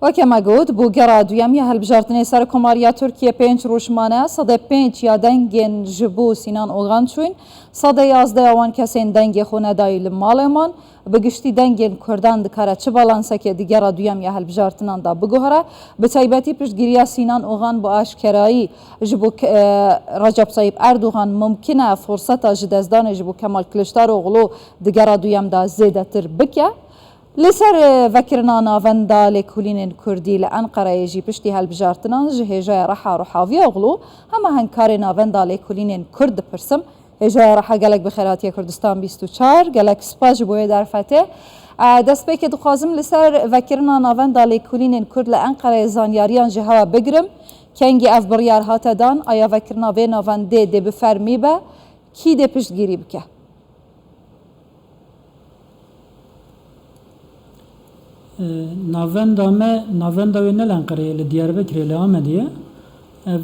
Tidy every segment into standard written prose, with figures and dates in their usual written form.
وەکەمە گوت بوو گەڕا دووەم یا هەڵبژاردنەی سەر کۆماریە تورکیە 5 ڕۆژمانە سەدە 5 یا دەنگێن ji bo Sinan Oğan çûn سەدە 11 wan kesên dengê xwe nedayî li malê bi giştî dengên Kurdan dikare çi balansekê di gera duyem ya hilbijartinan da biguhere bi taybetî piştgiriya Sinan Oğan bi aşkerayî ji bo Recep Tayyip Erdoğan mumkin e forseta ji dezdanê ji bo Kemal Kılıçdaroğlu di gera duyem da zêdetir bike. Li ser vekirina navenda lêkolînên Kurdî li Enqereyê jî piştî hilbijartinan ji hêjaya Reha Rohavîoğlu hema henkarê navenda lêkolînên Kurd dipirsim. Hêjaya Reha gelek bi xêratiya Kurdistan 24 gelek spas ji bo wê derfetê. Destpêkê dixwazim li ser vekirina navenda lêkolînên Kurd li Enqereyê zanyariyan ji hewa bigirim. Kengî ev biryar hate dan aya vekirina vê navendê dê bi fermî be kî dê piştgirî bike? Navenda ve ne Enqereyê li Diyarbekirê li Amediyê ev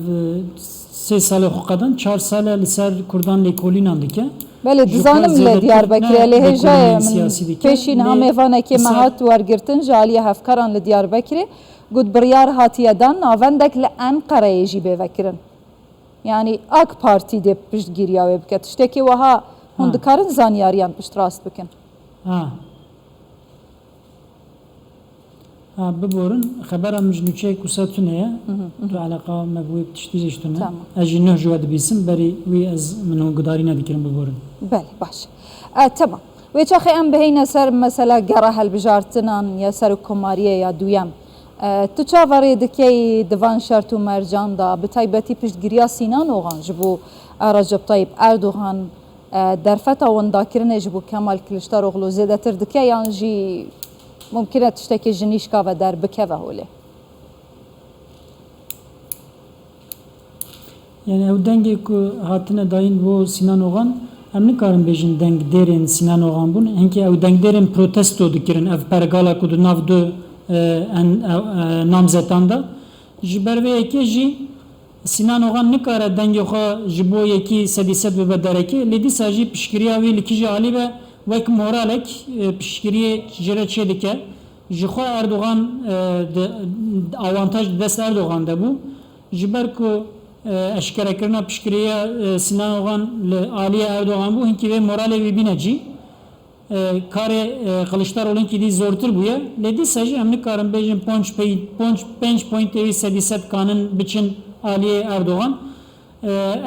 3 salê xwe qedan 4 sale li ser Kurdan lêkolînan dike. Belê dizanim li Diyarbekirê lê hêjayê min pêşî niha mêvanekê me hat wergirtin ji aliyê hevkaran li Diyarbekirê got biryar hatiye dan navendek li Enqereyê jî bêvekirin. Yani AK Partî dê piştgiriya wê bike tiştekî wiha hûn dikarin zanyariyan pişt rast bikin. ببورن خبر هم جنوچه کساتونه یا تو علاقه مبوی تشتیزش تونه اجینه جواد بیسم بری وی از منو قداری ندیکرم ببورن بله باش تمام و چاخه ام بهینه سر مثلا گره هلبجارتنان یا سر کماریه یا دویم تو چاوری دکی دوان شرط و مرجان دا به تایبتی پشتگیریا سینان اوغان جبو رجب طیب اردوغان درفتا ونداکرنه جبو کمال کلشتاروغلو زیده تر دکی یان جی ممکنه تشتکی جنیشکا و در بکه و هوله yani ev dengê ku hatine dayîn bo Sinan Oğan em nikarin bêjin deng derên Sinan Oğan bûn hinkî ew dengderên protesto dikirin ev pergala ku di nav du namzetan da ji ber vê yekê jî Sinan Oğan nikare dengê xwe ji bo yekî sedî sed bibe derekê lê dîsa jî piştgiriya wê li kîjê alî ve wek moralek piştgiriyê ji re çê dike ji xwe Erdoğan avantaj dest Erdoğan de bû ji ber ku eşkerekirina piştgiriya Sinan Oğan li aliyê Erdoğan bû hinkî vê moralê wî bîne cî karê Kılıçdaroğlu hinkî dî zortir bûye lê dîsa jî em nikarin bêjin 5 pointê wî sedî sed kanin biçin aliyê Erdoğan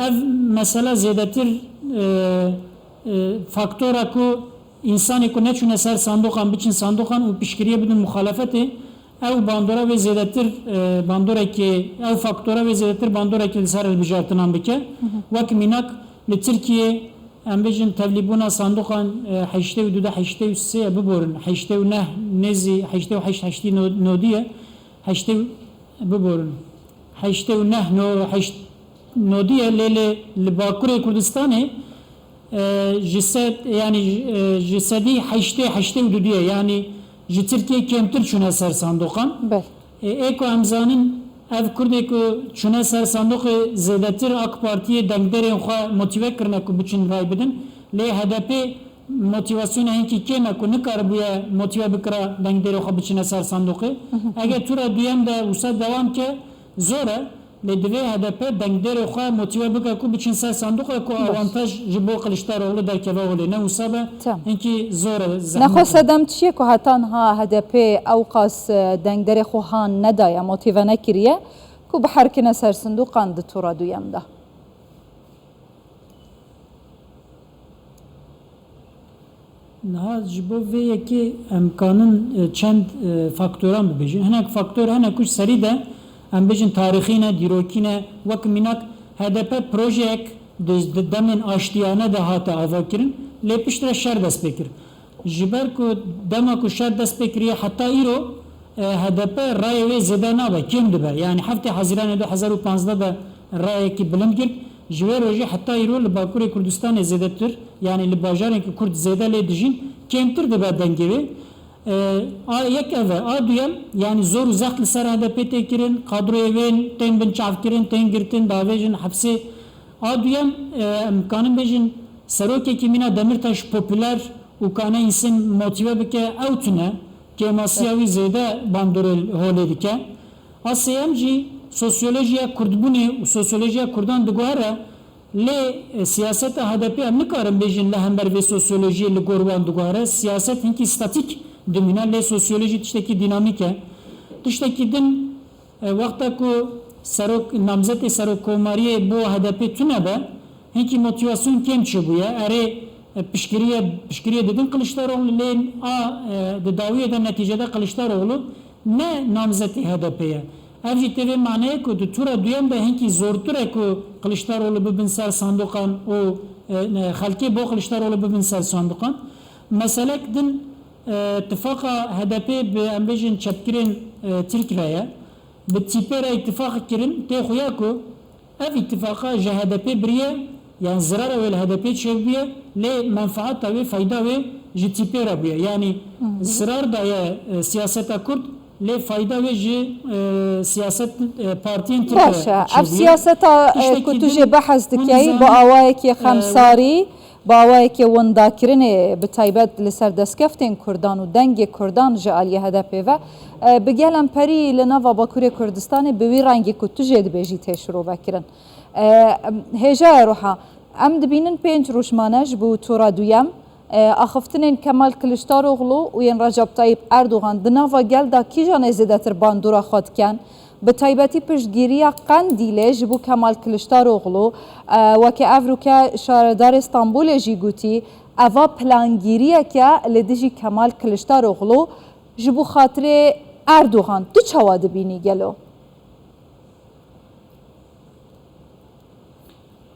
ev mesela zêdetir faktora ku insanê ku neçûne ser sandoqan biçin sandoqan û piştgiriye bidin muxalefetê ev bandora ve zêdetir bandorekê ev faktora ve zêdetir bandorekê li ser hilbijartinan bike wek mînak li Tirkiye em bêjin tevlîbûna sandoqan heştê û duda heştê û sêye biborin heştê û neh nêzî heştê û heşt heştî nodiye heştê biborin heştê û neh heşt nodiye lê li Bakurê Kurdistanê yani ji sedî heştê û dudiye yani ji Tirkiye kemtir çûne ser sandoqan ê ku em zanin ev Kurdê ku çûne ser sandoqê zêdetir AK Partiye dengderên xwe motive kirine ku biçin ray bidin lê HDP motivasyona hinkî kêm e ku nikaribuye motive bikira dengderê xwe biçine ser sandoqê eger tura duyem de wisa devam ke zor e lê divê HDP dengderê xwe motive bike ku biçin ser sandoqê ku avantaj ji bo Kılıçdaroğlu derkeve olê ne wisa be hinkî zor e nexwe sedem çiye ku hetan ha HDP ew qas dengderê xwe han nedaya motive nekiriye ku biherkine ser sindoqan di tura duyem de niha ji bo vê yekê em kanin çend faktoran bibêjin hinek faktor hinek ku serî de em bêjin tarîxîne dîrokîne wek mînak HDP projeyek demên aştiyane de hate avakirin lê piştre şer dest pê kir ji ber ku dema ku şer dest pê kiriye heta îro HDP rayê wê zêde nabe kêm dibe yani heftê Haziranê 2015 de rayekî bilind girt ji wê rojê heta îro li Bakurê Kurdistanê zêdetir yani li bajarên ku Kurd zêde lê dijîn kêmtir dibe dengê wê yek ev a duyem yani zor uzak li ser HDP tê kirin kadroyê wê tên bin çavkirin tên girtin davêjin hepsê a duyem em kanin bêjin serokekî mîna Demirtaş popüler û kane însin motive bike ew tune Kemasyavi zede bandorol holedike. Asayam jî sosyolojiya Kurdbunê û sosyolojiya Kurdan diguhere lê siyaseta HDP em nikarin bêjin li hember vê sosyolojiyê li gor wan diguhere. Siyaset hinkî statik dimîne lê sosyoloji tiştekî dinamîk e. Tiştekî din wexta ku namzetê serokkomariyê bo HDP tune be hinkî motivasyon kêm çibûye. Erê piştgiriye didin Kılıçdaroğlu lê di dawiyê de neticede Kılıçdaroğlu ne namzetê HDP'ye. Ev jî tevê maneye ku di tura duyem de hinkî zortur e ku Kılıçdaroğlu bibin ser sandoqan û xelkê bo Kılıçdaroğlu bibin ser sandoqan. Meselek din ittifaqa HDP bi em bêjin çepkirên Tirkiyeyê bi tîpêra ittifaq kirin tê xuya ku ev ittifaqa ji HDP biriye yani zirara wê li HDP çêbiye lê menfaata wê fayda wê ji tîpêra bûye. Yani zirar daye siyaseta Kurd lê fayda wê ji siyaset partiyên Tirkiye Başa ev siyaseta ku tu jê behez dikey bi awayekî xemsarî bi awayekî windakirinê bi taybet li ser destkeftên Kurdan û dengê Kurdan ji aliyê HDP ve bi gelem perî li nava Bakurê Kurdistanê bi wî rengê ku tu jê dibêjî tê şîrove kirin. Hêjaya Ruha em dibînin 5 rojmane ji bo tura duyem axiftinên Kemal Kılıçdaroğlu û yên Recep Tayyip Erdoğan di nava gel da kîjan ê zêdetir bandora xwe dikin bi taybetî piştgiriya Qendîlê ji bo Kemal Kılıçdaroğlu wekî ev rûke şaredarê Stenbolê jî gotî eva plangîriyeke li dijî Kemal Kılıçdaroğlu ji bo xatirê Erdoğan tu çawa dibînî gelo?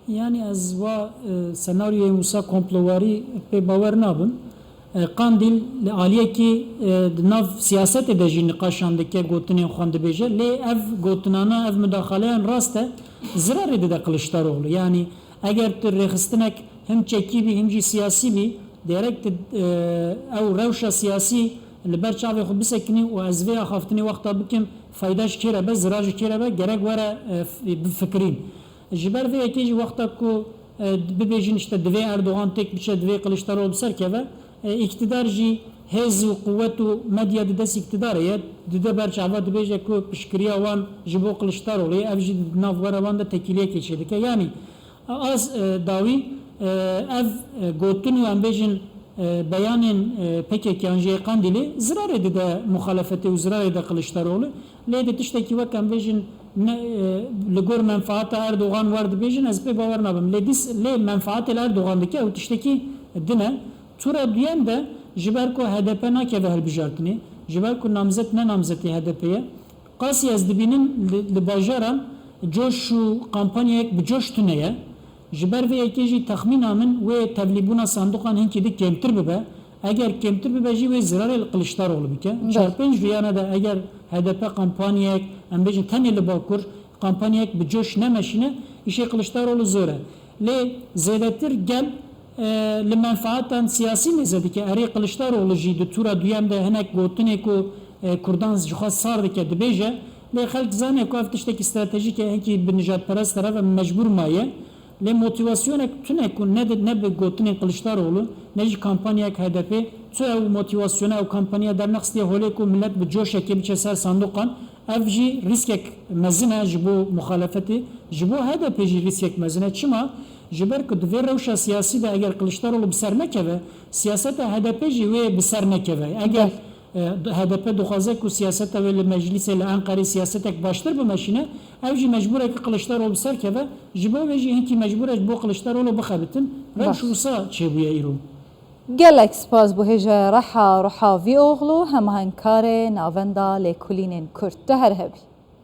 Yani ez va senaryoya Musa komplovarî pê bawer nabim. Qandîl li aliyekî di nav siyasetê de jî niqaşan dike gotinên xwe dibêje lê ev gotinana ev müdaxaleyan rast e zirarê dide Kılıçdaroğlu. Yani eger tu rêxistinek hem çekî bî hem jî siyasî bî derek ew rewşa siyasî li ber çavê xwe bisekinî û ez vê axaftinê wexta bikim fayda ji kê re be zirar ji kê re be gerek were bifikirîn. Ji ber vê yekê jî wexta ku bibêjin işte divê Erdoğan tek biçe divê Kılıçdaroğlu serkeve iktidar jî hêz û quvvet û medya di dest iktidarê ye dide ber çava dibêje ku piştgiriya wan ji bo Kılıçdaroğlu'ye ev jî nav were wan de tekîliyekê çêdike. Yani az dawî ev gotin û em bêjin beyanên PKK yan jê Qandîlê zirarê dide muhalefetê û zirarê de Kılıçdaroğlu lê di tiştekî wek em bêjin li gor menfaata Erdoğan war dibêjin ez pê bawer nabim lê menfaatê Erdoğan dike ew tiştekî dine tura duyen de ji ber ku HDP nakeve hilbijartinê ji ber ku namzet ne namzetê HDP'ye qasî ez dibînim li bajaran coş û kampanyayek bi coş tuneye ji ber vê yekê jî texmîna min wê tevlîbûna sandoqan hinkî dik kêmtir bibe eger kêmtir bibe jî wê zirarê li Kılıçdaroğlu bike çarpênc rûyana de eger HDP kampanyayek em bêjin tenê li Bakur kampanyayek bi coş nemeşîne îşê Kılıçdaroğlu zor e lê zêdetir gel li menfaatan siyasî mêze dike erê Kılıçdaroğlu jî di tura duyem de hinek gotinê ku Kurdan ji xwe sar dike dibêje lê xelk zane ku ev tiştekî stratejîk e hinkî bi nijadperest teref em mecbûr maye lê motivasyonek tune ku ne bi gotinên Kılıçdaroğlu ne jî kampanyayek HDP tu ew motivasyona ew kampanya dernexstiye holê ku millet bi coşekê biçe ser sandoqan ev jî riskek mezin e ji bo muhalefetê ji bo HDP jî riskek mezin e çima ji ber ku divê rewşa siyasî de eger Kılıçdaroğlu bi ser nekeve siyaseta HDP jî wê bi ser nekeve eger HDP dixwaze ku siyaseta wê li meclisê li Enqerê siyasetek baştir bimeşîne ev jî mecbûr e ku Kılıçdaroğlu bi ser keve ji bo wê jî hinkî mecbûr e bo Kılıçdaroğlu bixebitin rewş wisa çêbûye îro. Gelek spas bu hêjaya Reha Ruhavîoğlu hemhenkarê navenda lêkolînên Kurd. Te her hebî.